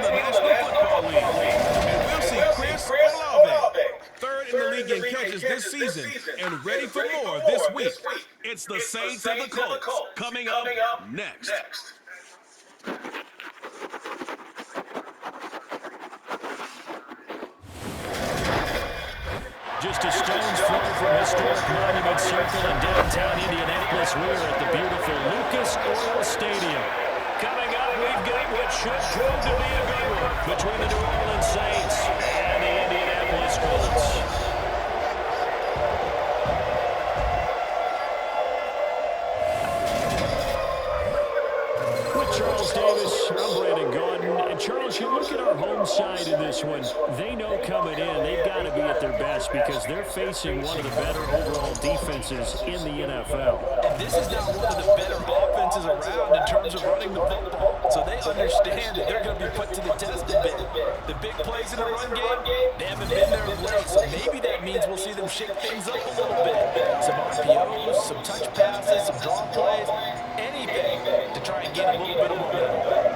the National Football League. And we'll see Chris Olave, third in the league in catches this season, and ready for more this week. It's the Saints and the Colts coming up next. Just a stone's throw from historic Monument Circle in downtown Indianapolis. We're at the beautiful Lucas Oil Stadium. Coming up, we've got what should prove to be a good one between the New Orleans Saints and the Indianapolis Colts. Charles Davis, I'm Brandon Gaudin. And Charles, you look at our home side in this one, they know coming in they've got to be at their best because they're facing one of the better overall defenses in the NFL. And this is not one of the better offenses around in terms of running the football. So they understand that they're going to be put to the test a bit. The big plays in the run game, they haven't been there of late. So maybe that means we'll see them shake things up a little bit. Some RPOs, some touch passes, some draw plays, anything to try and get a little bit of momentum.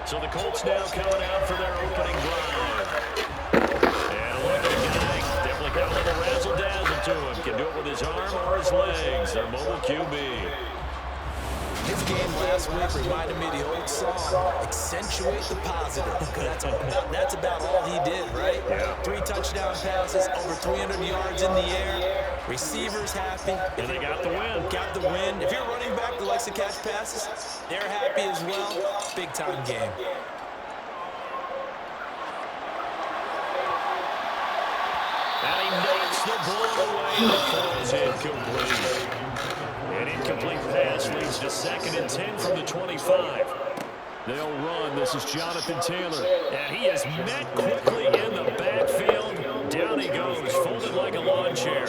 So the Colts now coming out for their opening drive. And look at the guy. Definitely got a little razzle-dazzle to him. Can do it with his arm or his legs. Their mobile QB. His game last week reminded me of the old song, Accentuate the Positive. That's about all he did, right? Yeah. 3 touchdown passes, over 300 yards in the air. Receivers happy. And they got the win. Got the win. If you're a running back that likes to catch passes, they're happy as well. Big-time game. And he knocks the ball away and falls incomplete. An incomplete pass leads to 2nd and 10 from the 25. They'll run. This is Jonathan Taylor. And he is met quickly in the backfield. Down he goes, folded like a lawn chair.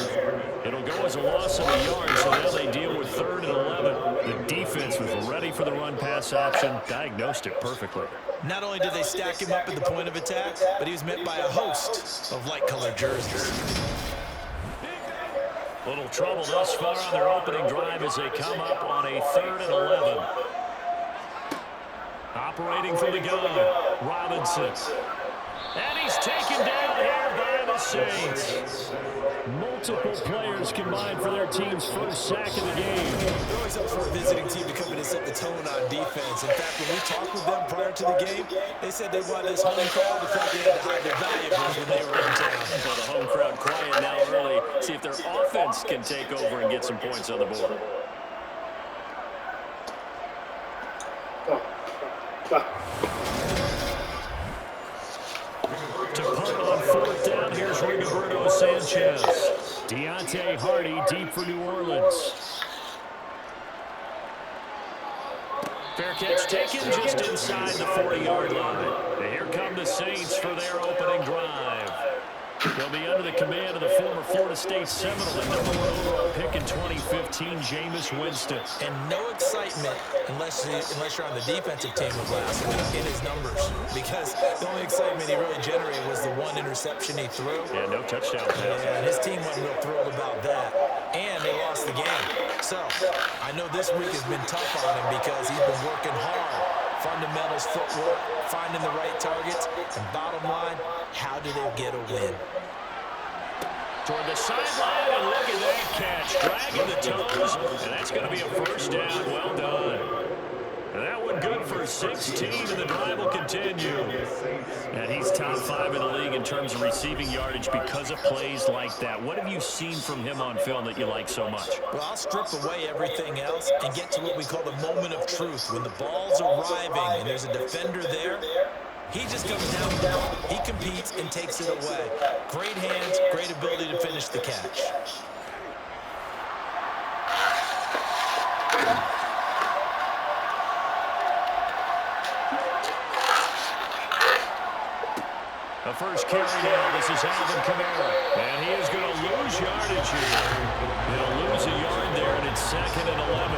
It'll go as a loss of a yard, so now they deal with 3rd and 11. The defense was ready for the run-pass option, diagnosed it perfectly. Not only did they stack him up at the point of attack, but he was met by a host of light-colored jerseys. Little trouble thus far on their opening drive as they come up on a 3rd and 11. Operating from the gun, Robinson. And he's taken down here by the Saints. Multiple players combined for their team's first sack of the game. They're always up for a visiting team to come in and set the tone on defense. In fact, when we talked with them prior to the game, they said they wanted this home crowd to think they had to hide their valuables when they were in town. Well, the home crowd quiet now early. See if their offense can take over and get some points on the board. To punt on 4th down, here's Rigoberto Sanchez. Deontay Hardy deep for New Orleans. Fair catch taken just inside the 40-yard line. And here come the Saints for their opening drive. They'll be under the command of the former Florida State Seminole, the #1 overall pick in 2015, Jameis Winston. And no excitement unless you're on the defensive team of last week in his numbers. Because the only excitement he really generated was the 1 interception he threw. Yeah, no touchdown pass. Yeah, and his team wasn't real thrilled about that. And they lost the game. So, I know this week has been tough on him because he's been working hard. Fundamentals, footwork, finding the right targets, and bottom line, how do they get a win? Toward the sideline, and look at that catch. Dragging the toes, and that's going to be a first down. Well done. And that one good for 16, and the drive will continue. And he's top 5 in the league in terms of receiving yardage because of plays like that. What have you seen from him on film that you like so much? Well, I'll strip away everything else and get to what we call the moment of truth. When the ball's arriving and there's a defender there, he just comes down with the ball. He competes and takes it away. Great hands, great ability to finish the catch. A first carry now. This is Alvin Kamara. And he is going to lose yardage here. He'll lose a yard there, and it's 2nd and 11.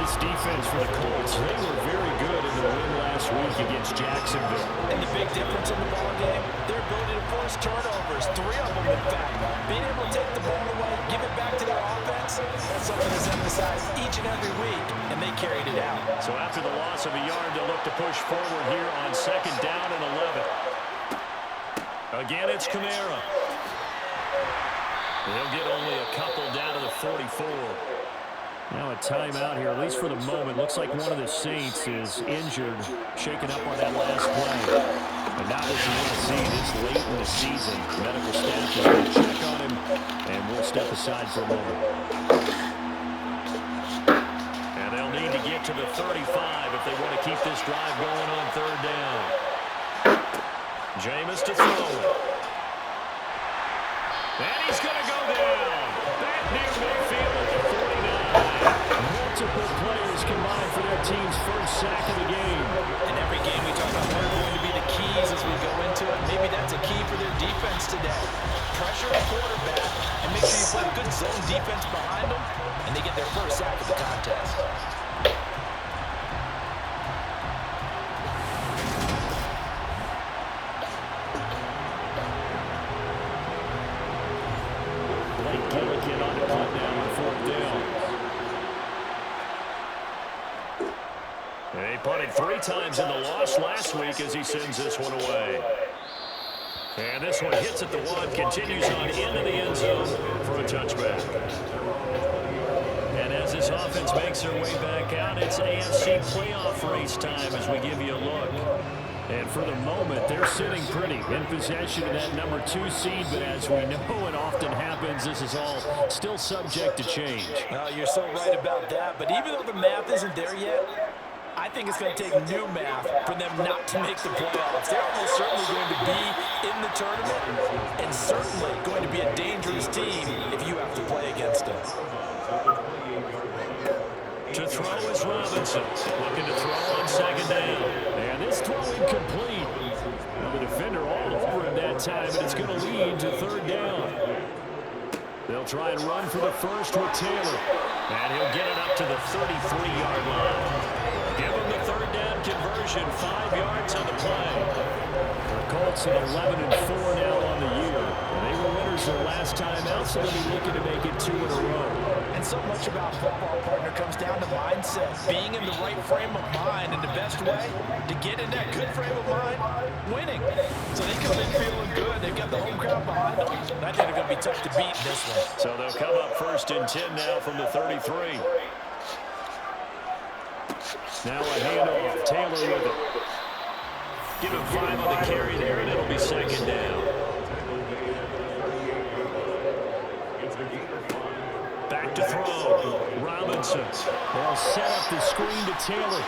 This defense for the Colts, they were very good in the win last week against Jacksonville. And the big difference in the ball game, their ability to force turnovers, 3 of them in fact. Being able to take the ball away, give it back to their offense, that's something that's emphasized each and every week, and they carried it out. So after the loss of a yard, they'll look to push forward here on 2nd down and 11. Again, it's Kamara. They'll get only a couple down to the 44. Now a timeout here, at least for the moment. Looks like one of the Saints is injured, shaken up on that last play. And not what you want to see this late in the season. Medical staff is going to check on him, and we'll step aside for a moment. And they'll need to get to the 35 if they want to keep this drive going on 3rd down. Jameis to throw. And he's going to go down. Back near midfield at the 49. Multiple players combined for their team's first sack of the game. In every game we talk about what are going to be the keys as we go into it. Maybe that's a key for their defense today. Pressure the quarterback and make sure you play good zone defense behind them, and they get their first sack of the contest. Gillikin on the punt down on 4th down. And he punted 3 times in the loss last week as he sends this one away. And this one hits at the 1, continues on into the end zone for a touchback. And as this offense makes their way back out, it's AFC playoff race time as we give you a look. And for the moment, they're sitting pretty in possession of that number 2 seed. But as we know it often happens, this is all still subject to change. You're so right about that. But even though the math isn't there yet, I think it's going to take new math for them not to make the playoffs. They're almost certainly going to be in the tournament and certainly going to be a dangerous team if you have to play against them. To throw is Robinson. Looking to throw on 2nd down. And this throw incomplete. Well, the defender all over him that time, and it's going to lead to 3rd down. They'll try and run for the first with Taylor. And he'll get it up to the 33-yard line. Give him the 3rd down conversion, 5 yards on the play. The Colts at 11-4 now on the year. And they were winners their last time out, so they'll be looking to make it 2 in a row. And so much about football, partner, comes down to mindset. Being in the right frame of mind, and the best way to get in that good frame of mind, winning. So they come in feeling good. They've got the home crowd behind them. And I think they're going to be tough to beat in this one. So they'll come up 1st and 10 now from the 33. Now a handoff. Taylor with it. Give him 5 on the carry there, and it'll be 2nd down. Back to throw. Robinson. They'll set up the screen to Taylor.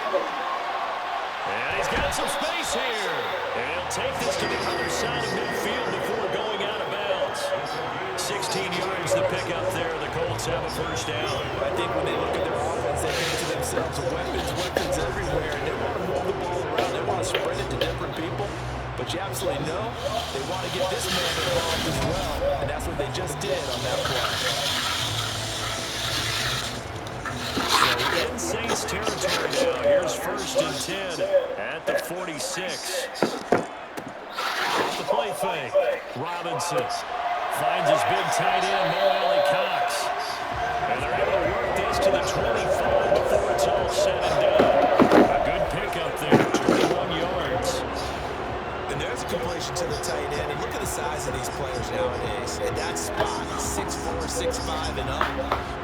And he's got some space here. And he'll take this to the other side of midfield before going out of bounds. 16 yards to pick up there. The Colts have a first down. I think when they look at their offense, they think to themselves, weapons everywhere. And they want to move the ball around. They want to spread it to different people. But you absolutely know they want to get this man involved as well. And that's what they just did on that play. In Saints territory now. Here's 1st and 10 at the 46. Off the play fake. Robinson finds his big tight end, Mo Alley-Cox. And they're able to work this to the 25 before it's all said and done. A good pickup there, 21 yards. And there's a completion to the tight end. And look at the size of these players nowadays. And that spot, 6'4", 6'5", and up.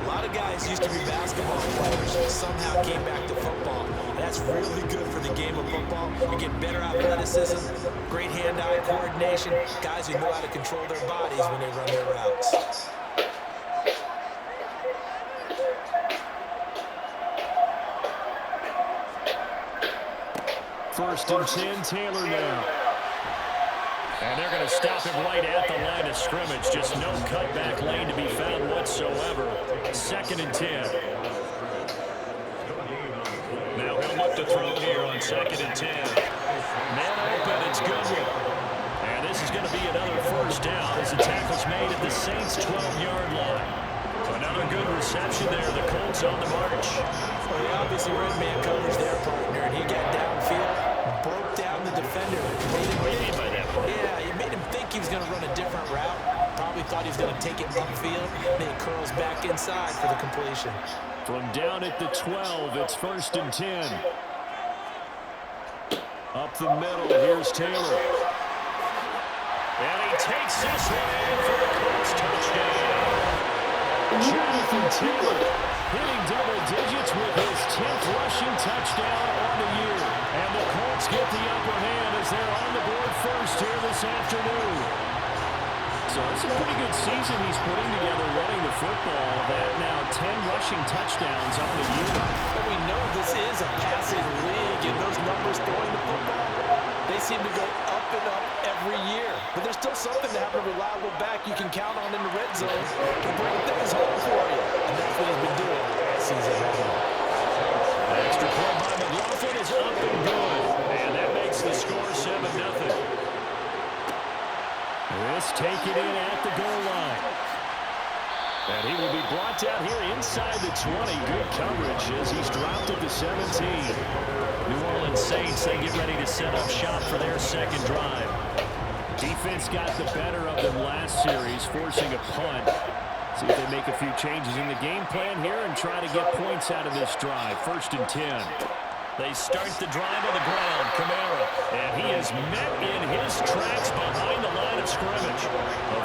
A lot of guys used to be basketball players who somehow came back to football. And that's really good for the game of football. You get better athleticism, great hand-eye coordination, guys who know how to control their bodies when they run their routes. First and 10, Taylor now. And they're going to stop him right at the line of scrimmage. Just no cutback lane to be found whatsoever. 2nd and 10. Now he'll look to throw here on 2nd and 10. Man open, it's Goodwin. to be another first down as the tackle's made at the Saints' 12-yard line. Another good reception there. The Colts on the march. Well, he obviously read man coverage there, partner, and he got downfield, broke down the defender. What do you mean by that? Yeah, it made him think he was going to run a different route. Probably thought he was going to take it upfield. Then he curls back inside for the completion. From down at the 12, it's 1st and 10. Up the middle, here's Taylor. And he takes this one in for the Colts touchdown. Jonathan Taylor hitting double digits with his 10th rushing touchdown on the year. And the Colts get the upper hand as they're on the board first here this afternoon. So it's a pretty good season he's putting together running the football. That now 10 rushing touchdowns on the year. But we know this is a passing league, and those numbers throwing the football, they seem to go up and up every year. But there's still something to have a reliable back you can count on in the red zone to bring things home for you. And that's what he's been doing all season long. The extra point by McLaughlin is up and good. And that makes the score 7-0. This taken in at the goal line. And he will be brought down here inside the 20. Good coverage as he's dropped at the 17. New Orleans Saints, they get ready to set up shop for their second drive. Defense got the better of them last series, forcing a punt. See if they make a few changes in the game plan here and try to get points out of this drive. 1st and 10. They start the drive on the ground. Kamara. And he is met in his tracks behind the line of scrimmage.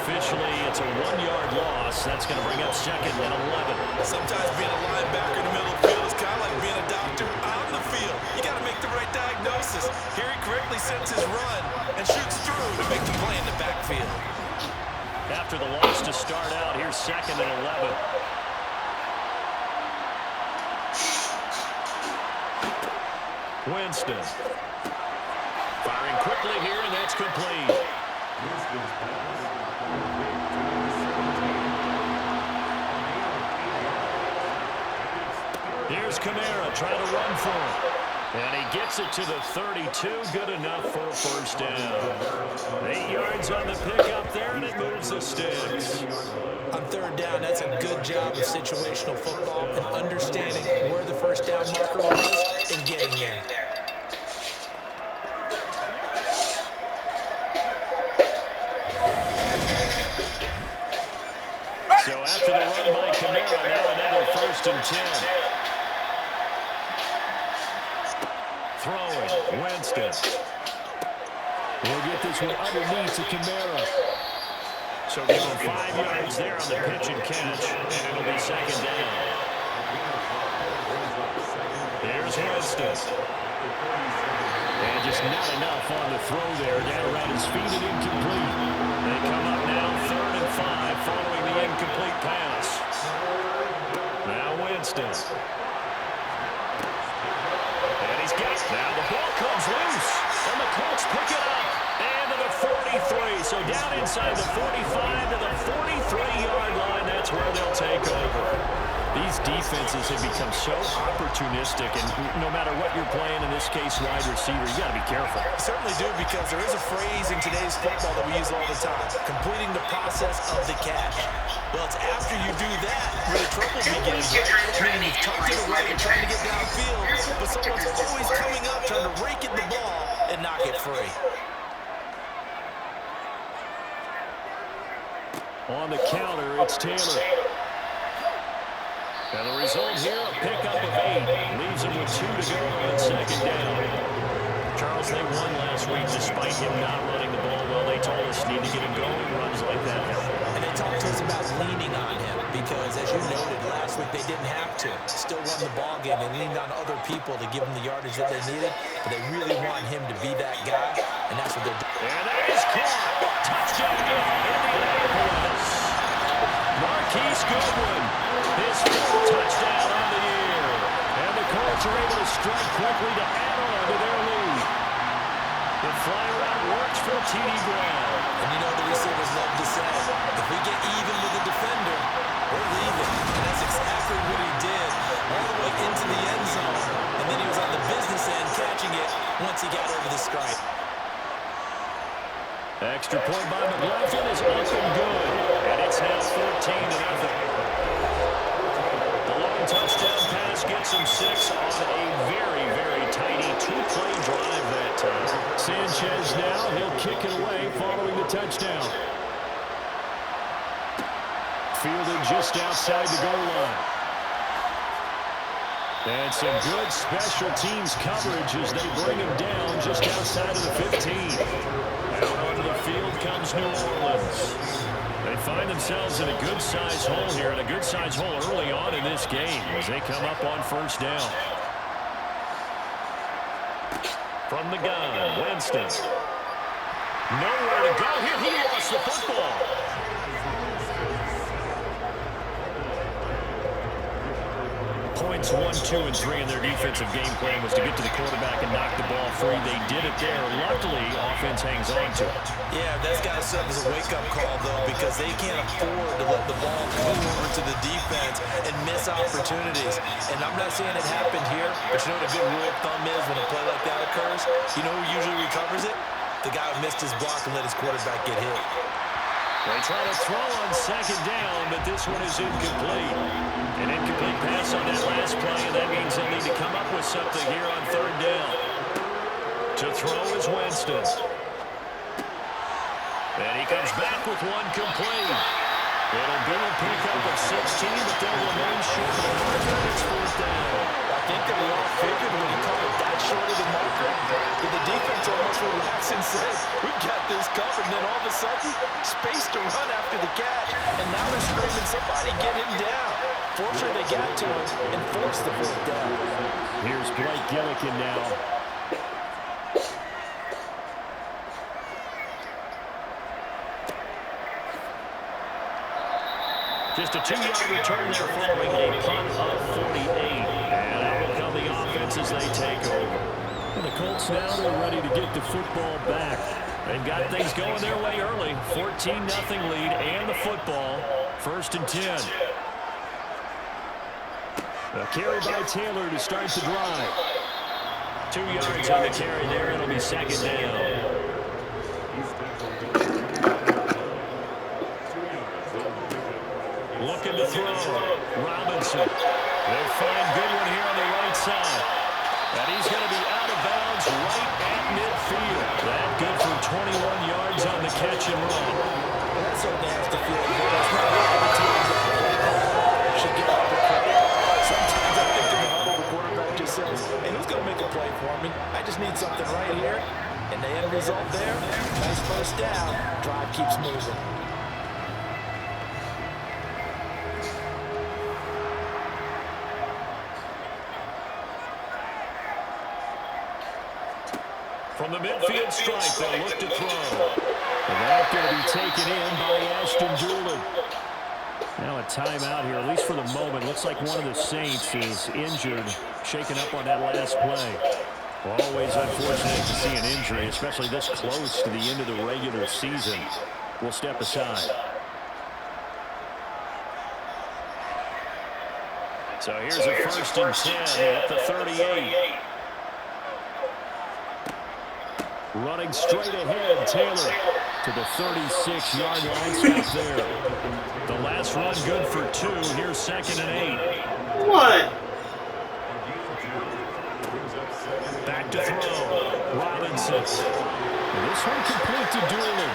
Officially, it's a 1-yard loss. That's going to bring up 2nd and 11. Sometimes being a linebacker in the middle of the field is kind of like being a doctor out in the field. You got to make the right diagnosis. Here he correctly sets his run and shoots through to make the play in the backfield. After the loss to start out, here's 2nd and 11. Winston. Firing quickly here, and that's complete. Here's Kamara trying to run for it. And he gets it to the 32. Good enough for a first down. 8 yards on the pickup there, and it moves the sticks. On 3rd down, that's a good job of situational football and understanding where the first down marker was and getting there. So after the run by Kamara, now another 1st and 10. Throwing, Winston. We'll get this one underneath to Kamara. So give him 5 yards there on the pitch and catch, and it'll be 2nd down. Here's Winston. And just not enough on the throw there. Down around his feet and incomplete. They come up now 3rd and 5 following the incomplete pass. Now Winston. And he's got it. Now the ball comes loose. And the Colts pick it up. And to the 43. So down inside the 45 to the 43-yard line. That's where they'll take over. These defenses have become so opportunistic, and no matter what you're playing, in this case wide receiver, you got to be careful. Certainly do, because there is a phrase in today's football that we use all the time: completing the process of the catch. Well, it's after you do that where the trouble begins, right? Meaning you've tucked it away and trying to get downfield, but someone's always coming up trying to rake at the ball and knock it free. On the counter, it's Taylor. And the result here, a pickup of 8. Leaves him with 2 to go on 2nd down. Charles, they won last week despite him not running the ball well. They told us need to get him going. Runs like that. And they talked to us about leaning on him because, as you noted, last week they didn't have to. Still won the ball game. They leaned on other people to give them the yardage that they needed, but they really want him to be that guy, and that's what they're doing. And that is caught. Touchdown, Indianapolis. Marquise Goodwin, his 4th touchdown on the year. And the Colts are able to strike quickly to add on to their lead. The fly route works for T.D. Brown. And you know the receivers love to say, if we get even with the defender, we're leaving. And that's exactly what he did, all the way into the end zone. And then he was on the business end catching it once he got over the stripe. Extra point by McLaughlin is up and good. And it's now 14-0. The long touchdown pass gets him 6 on a very, very tiny two-play drive that time. Sanchez now, he'll kick it away following the touchdown. Fielded just outside the goal line. And some good special teams coverage as they bring him down just outside of the 15. Out onto the field comes New Orleans. They find themselves in a good-sized hole here, and a good-sized hole early on in this game as they come up on first down. From the gun, Winston. Nowhere to go here. He lost the football. Points 1, 2, and 3 in their defensive game plan was to get to the quarterback and knock the ball free. They did it there. Luckily, offense hangs on to it. Yeah, that's got to serve as a wake-up call, though, because they can't afford to let the ball go over to the defense and miss opportunities. And I'm not saying it happened here, but you know what a good rule of thumb is when a play like that occurs? You know who usually recovers it? The guy who missed his block and let his quarterback get hit. They try to throw on second down, but this one is incomplete. An incomplete pass on that last play, and that means they'll need to come up with something here on third down. To throw is Winston. And he comes back with one complete. It'll be a pickup of 16, but they'll remain short of the marker. It's fourth down. I think that we all figured when he called it that short of the marker, that the defense almost relaxed and said, we got this covered. And then all of a sudden, space to run after the catch. And now they're screaming, somebody get him down. Fortunately, they got to him and forced the fourth down. Here's Blake Gillikin now. Just a 2-yard return there following a punt of 48. And out will come the offense as they take over. And the Colts now, they're ready to get the football back. They've got things going their way early. 14-0 lead and the football. First and 10. A carry by Taylor to start the drive. 2 yards on the carry there. It'll be second down. Looking to throw. Robinson. They'll find Goodwin here on the right side. And he's going to be out of bounds right at midfield. That good for 21 yards on the catch and run. That certainly has to feel good. That's not what the teams should get all the credit. Sometimes I think in the huddle, the quarterback just says, hey, who's going to make a play for me? I just need something right here. And the end result there, nice first down. Drive keeps moving. From the midfield stripe, they'll look to throw. And that's going to be taken in by Ashton Dulin. Now a timeout here, at least for the moment. Looks like one of the Saints is injured, shaken up on that last play. Always unfortunate to see an injury, especially this close to the end of the regular season. We'll step aside. So here's a first and 10 at the 38. Running straight ahead, Taylor to the 36-yard line. Stop there. The last run good for 2. Here's second and 8. What? Back to throw. Robinson. And this one complete to Dulin.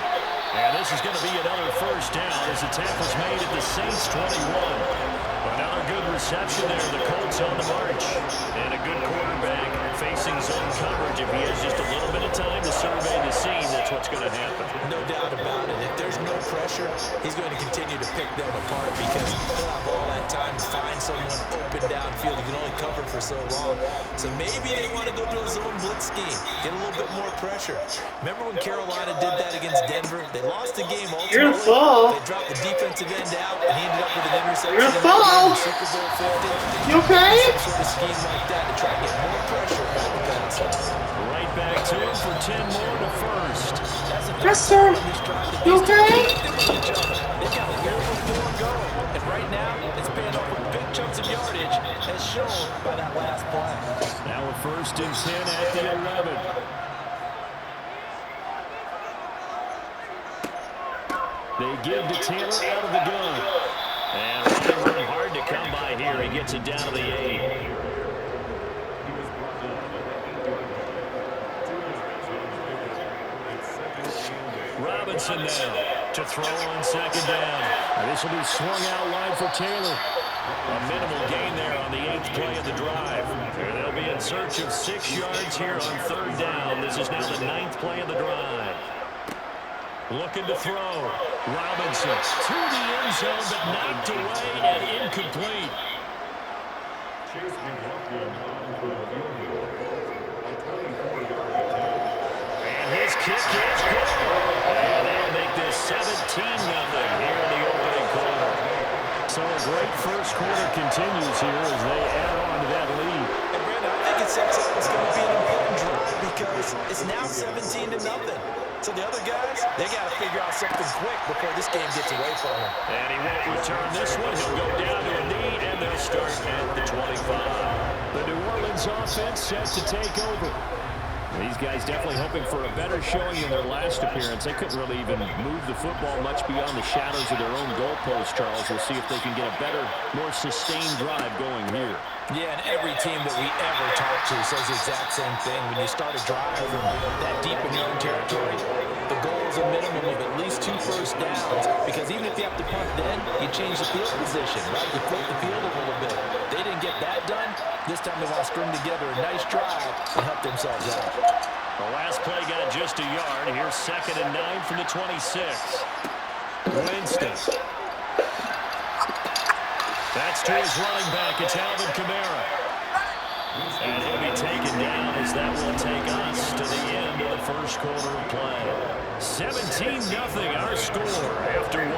And this is going to be another first down as the tackle's made at the Saints 21. Another good reception there. The Colts on the march. And a good quarterback facing zone coverage. If he has just a little bit of time to survey the scene, that's what's going to happen. No doubt about it. If there's no pressure, he's going to continue to pick them apart because he'll have all that time to find someone open downfield. He can only cover for so long. So maybe they want to go to a zone blitz scheme, get a little bit more pressure. Remember when Carolina did that against Denver? They lost the game ultimately. You're gonna fall. They dropped the defensive end out, and he ended up with an interception. You're gonna fall. Super Bowl 50. You okay? Some sort of scheme like that to try to get more pressure on the pass. Right back to him for 10 more to first. Yes, sir. You okay? They've got a little bit more going. And right now, it's paying off with big chunks of yardage as shown by that last play. Now a first and 10 at the 11. They give to Taylor out of the gun. And running room hard to come by here. He gets it down to the 8. Robinson now to throw on second down. This will be swung out wide for Taylor. A minimal gain there on the 8th play of the drive. And they'll be in search of 6 yards here on third down. This is now the 9th play of the drive. Looking to throw. Robinson to the end zone, but knocked away and incomplete. And his kick is good. And they'll make this 17-0 here in the opening quarter. So a great first quarter continues here as they add on to that lead. And Brandon, I think it sets up it's going to be an important drive because it's now 17-0. So the other guys, they got to figure out something quick before this game gets away from them. And he won't return this one. He'll go down to a knee, and they'll start at the 25. The New Orleans offense set to take over. These guys definitely hoping for a better showing in their last appearance. They couldn't really even move the football much beyond the shadows of their own goalpost, Charles. We'll see if they can get a better, more sustained drive going here. Yeah, and every team that we ever talk to says the exact same thing. When you start a drive from that deep in your own territory, the goal is a minimum of at least 2 first downs, because even if you have to punt then, you change the field position, right? You flip the field a little bit. They didn't get that done. This time they want to string together a nice drive and help themselves out. The last play got just a yard. Here's 2nd and 9 from the 26. Winston. That's to his running back. It's Alvin Kamara. And he'll be taken down as that will take us to the end of the first quarter of play. 17-0 our score after 1.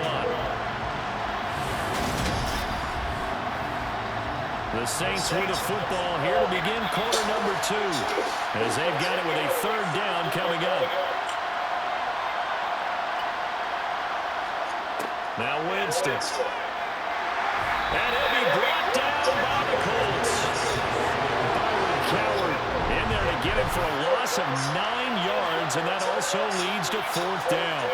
The Saints with the football here to begin quarter number 2 as they've got it with a third down coming up. Now Winston. And he'll be brought down by the Colts. Byron Coward in there to get him for a loss of 9 yards, and that also leads to 4th down.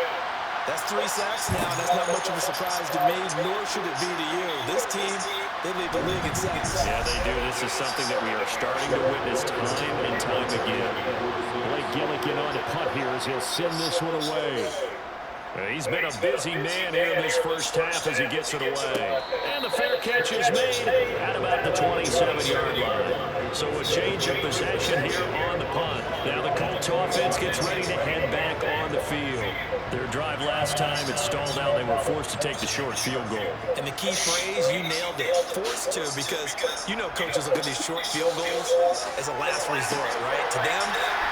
That's 3 sacks now, and that's not much of a surprise to me, nor should it be to you. This team, they lead the league in sacks. Yeah, they do. This is something that we are starting to witness time and time again. Blake Gillikin on to punt here as he'll send this one away. He's been a busy man here in this first half as he gets it away. And the fair catch is made at about the 27-yard line. So a change of possession here on the punt. Now the Colts offense gets ready to head back on the field. Their drive last time, it stalled out. They were forced to take the short field goal. And the key phrase, you nailed it, forced to, because you know coaches look at these short field goals as a last resort, right? To them,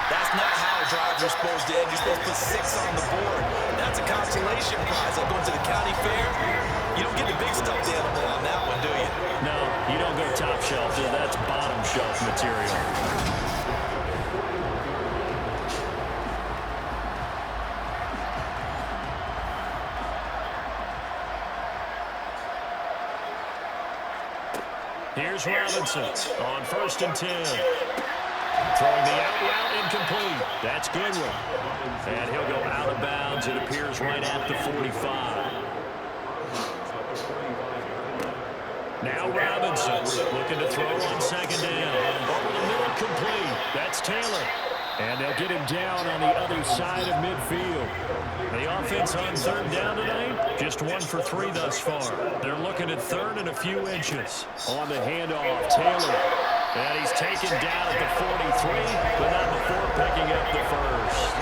that's not how drives are supposed to end. You're supposed to put 6 on the board. That's a consolation prize like going to the county fair. You don't get the big stuffed animal on that one, do you? No, you don't go top shelf. That's bottom shelf material. Here's Robinson on 1st and 10. Throwing the out route incomplete. That's Goodwin. And he'll go out of bounds. It appears right at the 45. Now Robinson looking to throw on 2nd down. Over the middle, complete. That's Taylor. And they'll get him down on the other side of midfield. The offense on 3rd down tonight, just 1 for 3 thus far. They're looking at 3rd and a few inches. On the handoff, Taylor. And he's taken down at the 43, but not before picking up the first.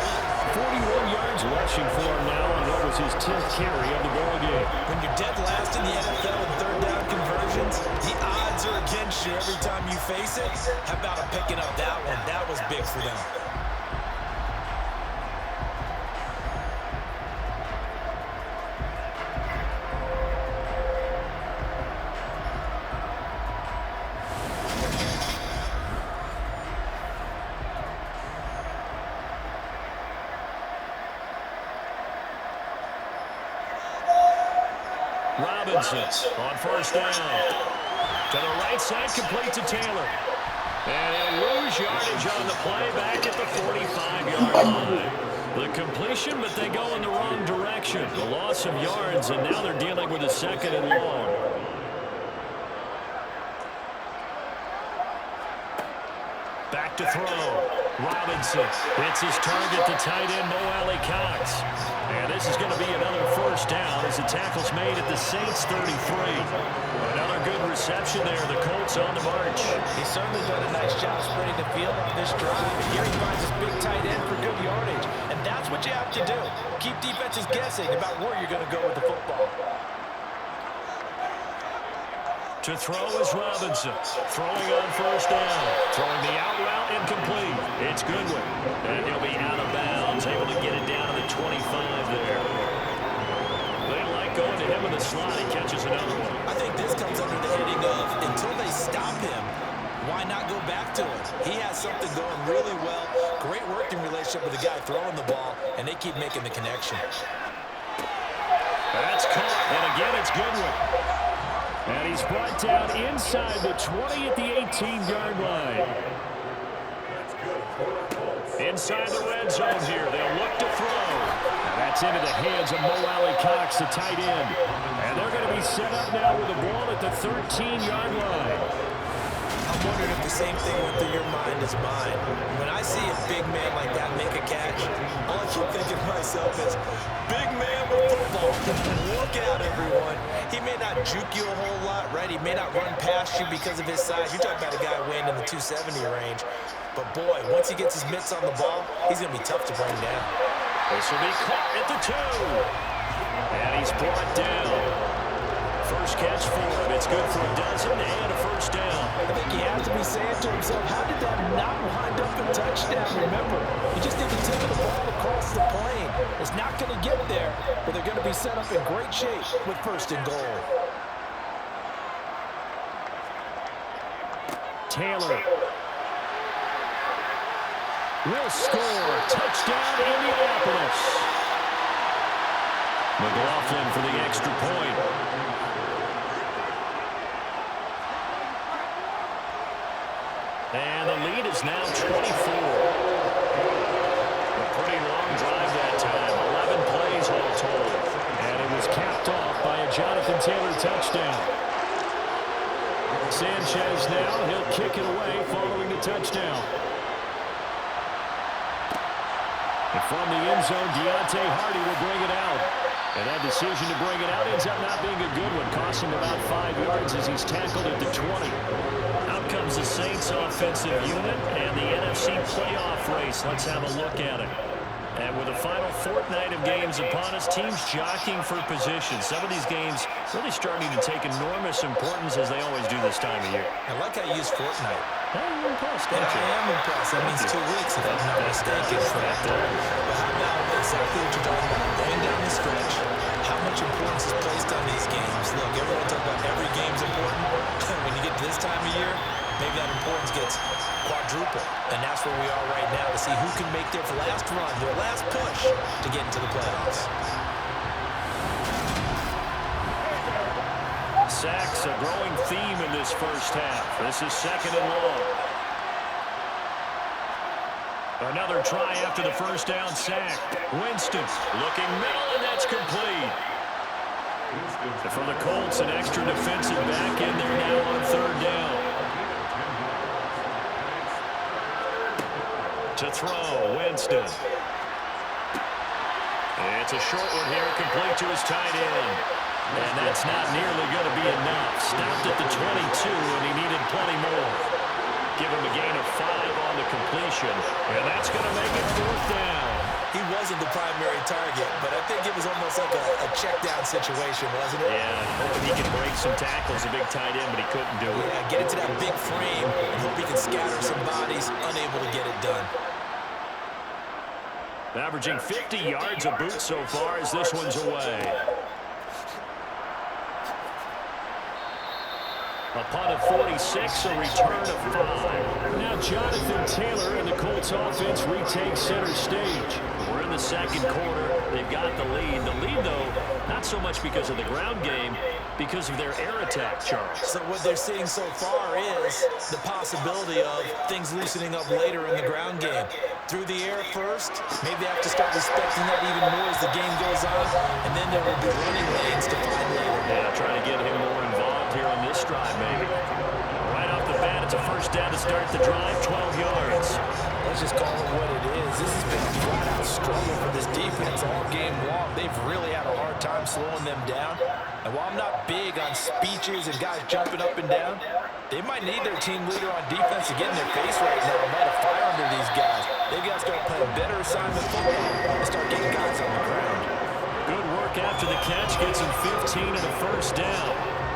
41 yards rushing for him now on what was his 10th carry of the ball game. When you're dead last in the NFL in 3rd down conversions, the odds are against you every time you face it. How about him picking up that one? That was big for them. Robinson on 1st down. To the right side, complete to Taylor. And he'll lose yardage on the play back at the 45-yard line. The completion, but they go in the wrong direction. The loss of yards, and now they're dealing with a 2nd and long. Back to throw. Robinson hits his target, the tight end, Mo Alley-Cox. And this is going to be another first down as the tackle's made at the Saints 33. Another good reception there. The Colts on the march. He's certainly done a nice job spreading the field on this drive. Here he finds his big tight end for good yardage. And that's what you have to do. Keep defenses guessing about where you're going to go with the football. To throw is Robinson. Throwing on first down. Throwing the out route incomplete. It's Goodwin. And he'll be out of bounds. Able to get it down to the 25 there. They like going to him in the slot. He catches another one. I think this comes under the heading of until they stop him, why not go back to him? He has something going really well. Great working relationship with the guy throwing the ball, and they keep making the connection. That's caught. And again, it's Goodwin. And he's brought down inside the 20 at the 18-yard line. Inside the red zone here. They'll look to throw. Now that's into the hands of Mo Alley-Cox, the tight end. And they're going to be set up now with the ball at the 13-yard line. I'm wondering if the same thing went through your mind as mine. When I see a big man like that make a catch, all I keep thinking to myself is, big man with football. Look out, everyone. He may not juke you a whole lot, right? He may not run past you because of his size. You're talking about a guy weighing in the 270 range. But, boy, once he gets his mitts on the ball, he's going to be tough to bring down. This will be caught at the 2. And he's brought down. First catch for him. It's good for a dozen and a first down. I think he has to be saying to himself, how did that not wind up in touchdown? Remember, you just need to take the ball across the plane. It's not going to get there, but they're going to be set up in great shape with 1st and goal. Taylor will score. Touchdown, Indianapolis. McLaughlin for the extra point. And the lead is now 24. A pretty long drive that time. 11 plays all told. And it was capped off by a Jonathan Taylor touchdown. Sanchez now, he'll kick it away following the touchdown. And from the end zone, Deontay Hardy will bring it out. And that decision to bring it out ends up not being a good one. Costs him about 5 yards as he's tackled at the 20. Out comes the Saints offensive unit and the NFC playoff race. Let's have a look at it. And with the final fortnight of games upon us, teams jockeying for position. Some of these games really starting to take enormous importance as they always do this time of year. I like how you use fortnight. Hey, you're impressed, And aren't you? I am impressed. That means 2 weeks, if I'm not mistaken. But how about exactly what you're talking about? Going down the stretch, how much importance is placed on these games? Look, everyone talks about every game's important. When you get to this time of year, maybe that importance gets quadruple. And that's where we are right now to see who can make their last run, their last push to get into the playoffs. Sacks, a growing theme in this first half. This is 2nd and long. Another try after the first down sack. Winston looking middle, and that's complete. For the Colts, an extra defensive back in there now on 3rd down. To throw, Winston. It's a short one here, complete to his tight end. And that's not nearly going to be enough. Stopped at the 22, and he needed plenty more. Give him a gain of 5 on the completion, and that's going to make it 4th down. He wasn't the primary target, but I think it was almost like a check-down situation, wasn't it? Yeah, hoping he could break some tackles, a big tight end, but he couldn't do it. Yeah, get into that big frame and hope he can scatter some bodies, unable to get it done. Averaging 50 yards a boot so far as this one's away. A punt of 46, a return of 5. Now Jonathan Taylor and the Colts offense retake center stage. We're in the second quarter. They've got the lead. The lead, though, not so much because of the ground game, because of their air attack, Charles. So what they're seeing so far is the possibility of things loosening up later in the ground game. Through the air first, maybe they have to start respecting that even more as the game goes on, and then there will be running lanes to find later. Yeah, trying to get him more involved here on this drive, maybe. Right off the bat, it's a first down to start the drive, 12 yards. Let's just call it what it is. This has been a flat-out struggle for this defense all game long. They've really had a hard time slowing them down. And while I'm not big on speeches and guys jumping up and down, they might need their team leader on defense to get in their face right now and light a fire under these guys. They've got to start playing better assignment football and start getting guys on the ground. Good work after the catch. Gets him 15 and a first down.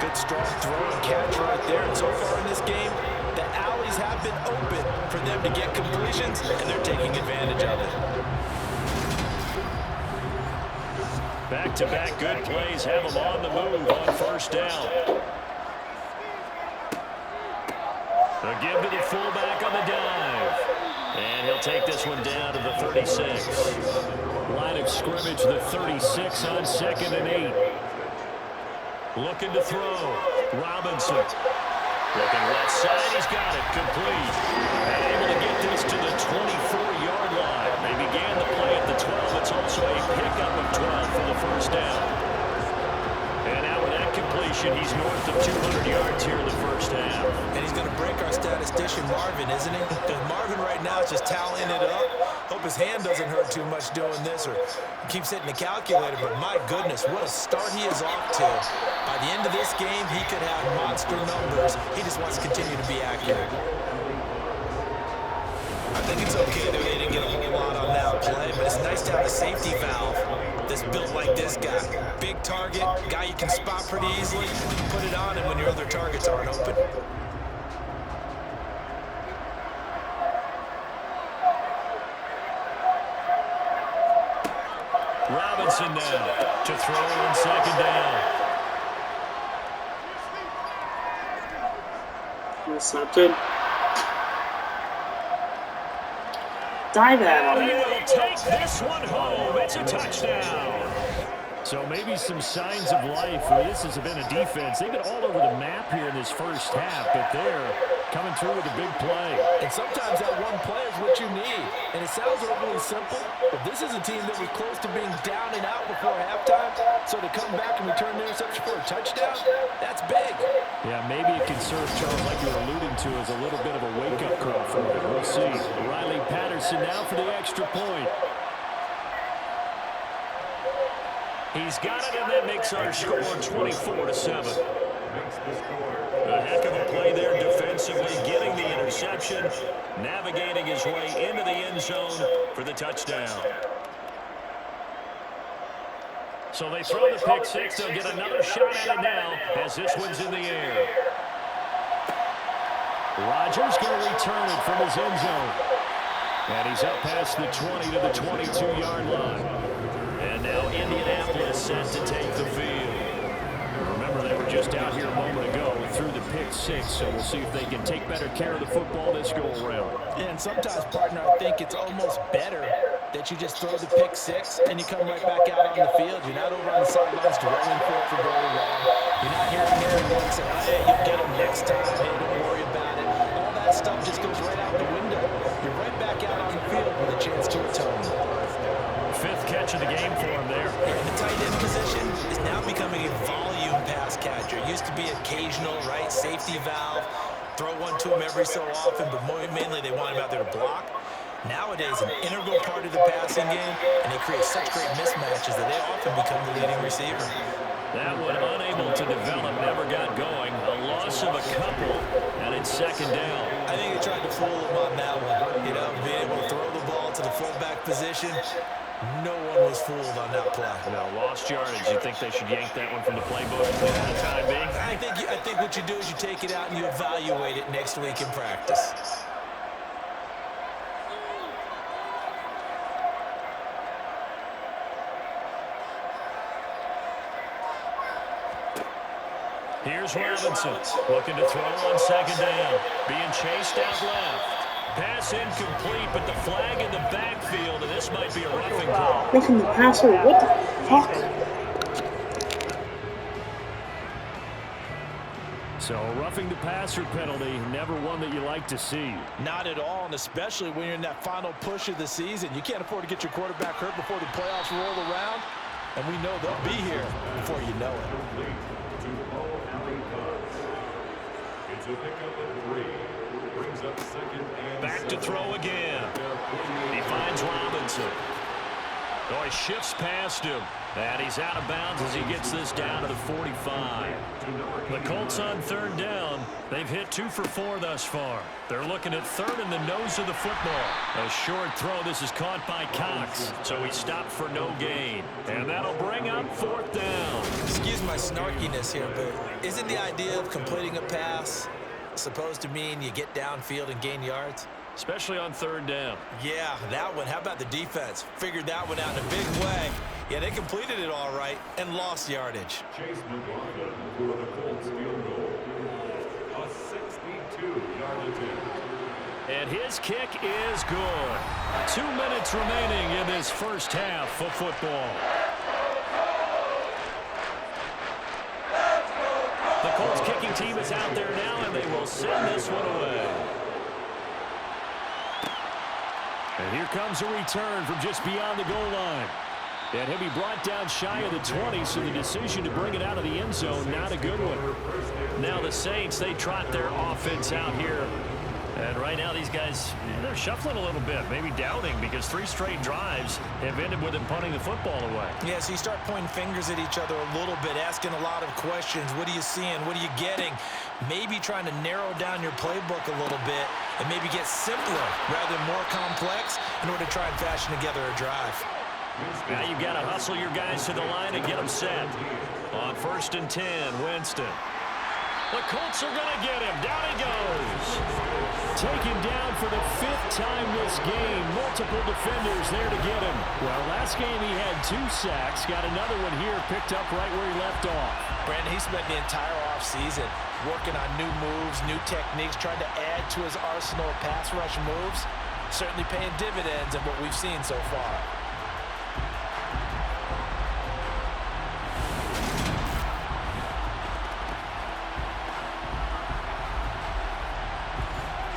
Good strong throw and catch right there. And so far in this game, the alleys have been open for them to get completions, and they're taking advantage of it. Back-to-back good plays have him on the move on first down. A give to the fullback on the dive. And he'll take this one down to the 36. Line of scrimmage, the 36 on 2nd and 8. Looking to throw. Robinson. Looking left side, he's got it, complete. And able to get this to the 24-yard line. They began the play at the 12. It's also a pickup of 12 for the first down. And now with that completion, he's north of 200 yards here in the first half. And he's going to break our statistician Marvin, isn't he? Because Marvin right now is just tallying it up. Hope his hand doesn't hurt too much doing this or keeps hitting the calculator. But my goodness, what a start he is off to. By the end of this game, he could have monster numbers. He just wants to continue to be accurate. I think it's okay that they didn't get a whole lot on that play, but it's nice to have a safety valve that's built like this guy. Big target, guy you can spot pretty easily. Put it on him when your other targets aren't open. Robinson now to throw on second down. Intercepted. Dive at He him. will take this one home. It's a touchdown. So maybe some signs of life. This has been a defense. They've been all over the map here in this first half, but they're coming through with a big play. And sometimes that one play is what you need. And it sounds overly simple, but this is a team that was close to being down and out before halftime. So to come back and return the interception for a touchdown, that's big. Yeah, maybe it can serve, Charles, like you're alluding to, as a little bit of a wake-up call for them. We'll see. Riley Patterson now for the extra point. He's got it, and that makes our score 24-7. A heck of a play there defensively, getting the interception, navigating his way into the end zone for the touchdown. So they throw the pick six. They'll get another shot at it now as this one's in the air. Rodgers going to return it from his end zone. And he's up past the 20 to the 22-yard line. And now Indianapolis set to take the field. Remember, they were just out here a moment ago through the pick six, so we'll see if they can take better care of the football this go-around. And sometimes, partner, I think it's almost better that you just throw the pick six and you come right back out on the field. You're not over on the sidelines dwelling for going wrong. You're not hearing everyone say, hey, you'll get them next time. Hey, don't worry about it. All that stuff just goes right out the window. You're right back out on the field with a chance to atone. Fifth catch of the game for him there. And the tight end position is now becoming a volume pass catcher. It used to be occasional, right? Safety valve. Throw one to him every so often, but mainly they want him out there to block. Nowadays, an integral part of the passing game, and they create such great mismatches that they often become the leading receiver. That one unable to develop, never got going. A loss of a couple, and it's second down. I think they tried to fool him on that one. You know, being able to throw the ball to the fullback position. No one was fooled on that play. No, lost yardage. You think they should yank that one from the playbook for the time being? I think what you do is you take it out and you evaluate it next week in practice. Here's Robinson looking to throw on second down. Being chased out left. Pass incomplete, but the flag in the backfield, and this might be a roughing call. Roughing the passer, what the fuck? So roughing the passer penalty, never one that you like to see. Not at all, and especially when you're in that final push of the season. You can't afford to get your quarterback hurt before the playoffs roll around, and we know they'll be here before you know it. It's a pickup of 3. Brings up second and Back to throw again. He finds Robinson. Oh, he shifts past him. And he's out of bounds as he gets this down to the 45. The Colts on third down. They've hit 2 for 4 thus far. They're looking at third in the nose of the football. A short throw. This is caught by Cox. So he stopped for no gain. And that'll bring up fourth down. Excuse my snarkiness here, but isn't the idea of completing a pass supposed to mean you get downfield and gain yards? Especially on third down. Yeah, that one. How about the defense? Figured that one out in a big way. Yeah, they completed it all right and lost yardage. Chase McLaughlin for the Colts field goal. A 62-yard attempt. And his kick is good. 2 minutes remaining in this first half of football. The Colts kicking team is out there now, and they will send this one away. And here comes a return from just beyond the goal line. And he'll be brought down shy of the 20, so the decision to bring it out of the end zone, not a good one. Now the Saints, they trot their offense out here. And right now these guys, they're shuffling a little bit, maybe doubting, because 3 straight drives have ended with them punting the football away. Yeah, so you start pointing fingers at each other a little bit, asking a lot of questions. What are you seeing? What are you getting? Maybe trying to narrow down your playbook a little bit and maybe get simpler rather than more complex in order to try and fashion together a drive. Now you've got to hustle your guys to the line and get them set. On 1st and 10, Winston. The Colts are going to get him. Down he goes. Taken down for the 5th time this game. Multiple defenders there to get him. Well, last game he had 2 sacks. Got another one here picked up right where he left off. Brandon, he spent the entire offseason working on new moves, new techniques, trying to add to his arsenal of pass rush moves. Certainly paying dividends in what we've seen so far.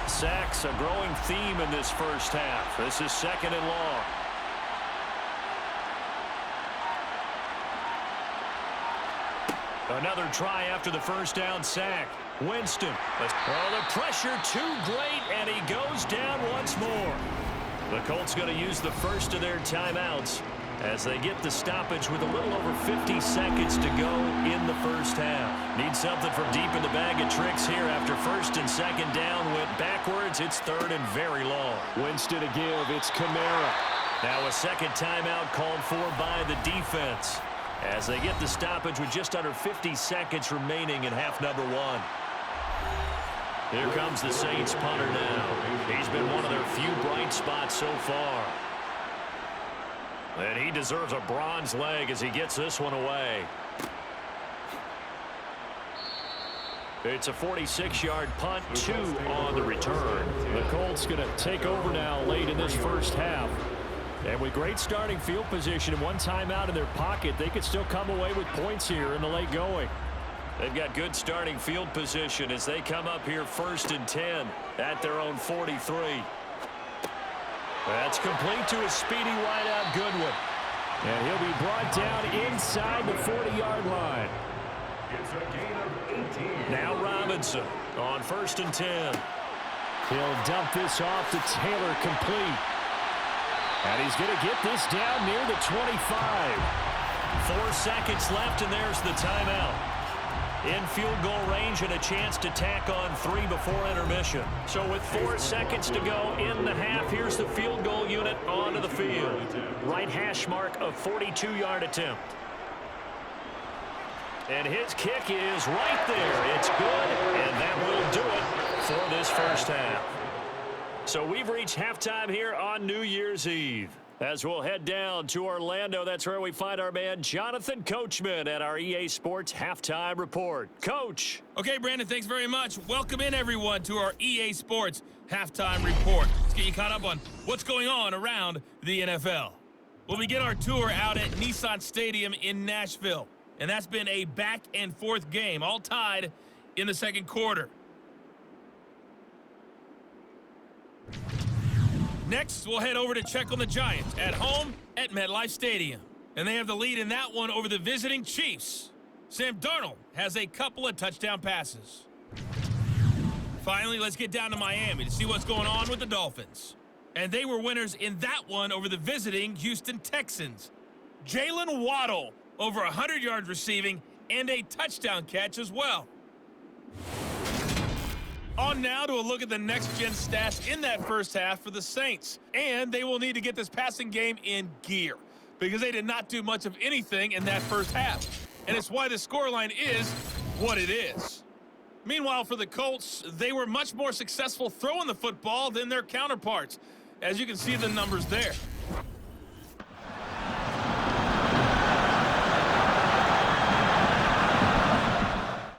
Sacks, a growing theme in this first half. This is 2nd and long. Another try after the first down sack. Winston. Oh, the pressure too great, and he goes down once more. The Colts going to use the first of their timeouts as they get the stoppage with a little over 50 seconds to go in the first half. Need something from deep in the bag of tricks here after 1st and 2nd down. Went backwards. It's 3rd and very long. Winston to give. It's Kamara. Now a second timeout called for by the defense as they get the stoppage with just under 50 seconds remaining in half number 1. Here comes the Saints punter now. He's been one of their few bright spots so far. And he deserves a bronze leg as he gets this one away. It's a 46-yard punt, 2 on the return. The Colts going to take over now late in this first half. And with great starting field position and 1 timeout in their pocket, they could still come away with points here in the late going. They've got good starting field position as they come up here 1st and 10 at their own 43. That's complete to a speedy wideout Goodwin. And he'll be brought down inside the 40-yard line. It's a gain of 18. Now Robinson on 1st and 10. He'll dump this off to Taylor complete. And he's going to get this down near the 25. 4 seconds left, and there's the timeout. In field goal range and a chance to tack on 3 before intermission. So with 4 seconds to go in the half, here's the field goal unit onto the field. Right hash mark of 42-yard attempt. And his kick is right there. It's good, and that will do it for this first half. So we've reached halftime here on New Year's Eve. As we'll head down to Orlando, that's where we find our man Jonathan Coachman at our EA Sports Halftime Report. Coach. Okay, Brandon, thanks very much. Welcome in, everyone, to our EA Sports Halftime Report. Let's get you caught up on what's going on around the NFL. We'll begin our tour out at Nissan Stadium in Nashville. And that's been a back-and-forth game, all tied in the second quarter. Next, we'll head over to check on the Giants at home at MetLife Stadium. And they have the lead in that one over the visiting Chiefs. Sam Darnold has a couple of touchdown passes. Finally, let's get down to Miami to see what's going on with the Dolphins. And they were winners in that one over the visiting Houston Texans. Jalen Waddle, over 100 yards receiving, and a touchdown catch as well. On now to a look at the next-gen stats in that first half for the Saints. And they will need to get this passing game in gear because they did not do much of anything in that first half. And it's why the scoreline is what it is. Meanwhile, for the Colts, they were much more successful throwing the football than their counterparts, as you can see the numbers there.